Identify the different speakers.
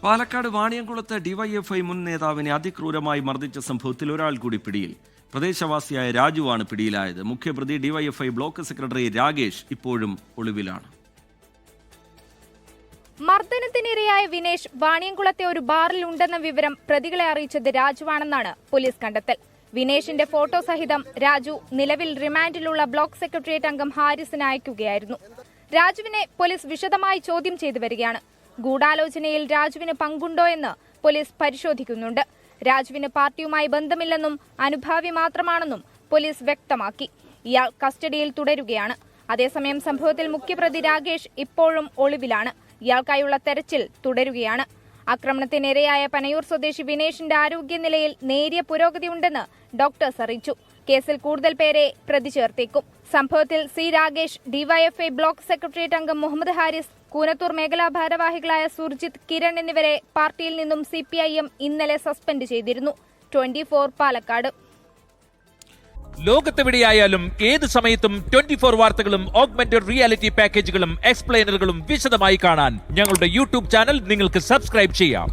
Speaker 1: Palakkad വാണിയംകുളത്ത് DYFI മുൻ നേതാവിനെ അതിക്രൂരമായി മർദ്ദിച്ച സംഭവത്തിൽ ഒരാൾ കൂടി പിടിയിൽ. പ്രദേശവാസിയായ രാജുവാണ് പിടിയിലായത്. മുഖ്യപ്രതി ഡിവൈഎഫ്ഐ ബ്ലോക്ക് സെക്രട്ടറി രാകേഷ് ഇപ്പോഴും ഒളിവിലാണ്.
Speaker 2: മർദ്ദനത്തിനിരയായ വിനേഷ് വാണിയംകുളത്തെ ഒരു ബാറിൽ ഉണ്ടെന്ന വിവരം പ്രതികളെ അറിയിച്ചത് രാജുവാണെന്നാണ് പോലീസ് കണ്ടെത്തൽ. വിനേഷിന്റെ ഫോട്ടോ സഹിതം രാജു നിലവിൽ റിമാൻഡിലുള്ള ബ്ലോക്ക് സെക്രട്ടേറിയറ്റ് അംഗം ഹാരിസിന് അയക്കുകയായിരുന്നു. രാജുവിനെ പോലീസ് വിശദമായി ചോദ്യം ചെയ്തു വരികയാണ്. ഗൂഢാലോചനയിൽ രാജുവിന് പങ്കുണ്ടോ എന്ന് പോലീസ് പരിശോധിക്കുന്നുണ്ട്. രാജുവിന് പാർട്ടിയുമായി ബന്ധമില്ലെന്നും അനുഭാവി മാത്രമാണെന്നും പോലീസ് വ്യക്തമാക്കി. ഇയാൾ കസ്റ്റഡിയിൽ തുടരുകയാണ്. അതേസമയം സംഭവത്തിൽ മുഖ്യപ്രതി രാകേഷ് ഇപ്പോഴും ഒളിവിലാണ്. ഇയാൾക്കായുള്ള തെരച്ചിൽ തുടരുകയാണ്. ആക്രമണത്തിനിരയായ പനയൂർ സ്വദേശി വിനേഷിന്റെ ആരോഗ്യനിലയിൽ നേരിയ പുരോഗതിയുണ്ടെന്ന് ഡോക്ടേഴ്സ് അറിയിച്ചു. കേസിൽ കൂടുതൽ പേരെ പ്രതി ചേർത്തേക്കും. സംഭവത്തിൽ C Rakesh, DYFI block secretariat അംഗം മുഹമ്മദ് ഹാരിസ്, കൂനത്തൂർ മേഖലാ ഭാരവാഹികളായ സുർജിത്, കിരൺ എന്നിവരെ പാർട്ടിയിൽ നിന്നും CPIM ഇന്നലെ സസ്പെൻഡ് ചെയ്തിരുന്നു. 24 പാലക്കാട്.
Speaker 3: ലോകത്തെവിടെയായാലും ഏത് സമയത്തും 24 വാർത്തകളും ഓഗ്മെന്റഡ് റിയാലിറ്റി പാക്കേജുകളും എക്സ്പ്ലെയിനറുകളും വിശദമായി കാണാൻ ഞങ്ങളുടെ YouTube ചാനൽ നിങ്ങൾക്ക് സബ്സ്ക്രൈബ് ചെയ്യാം.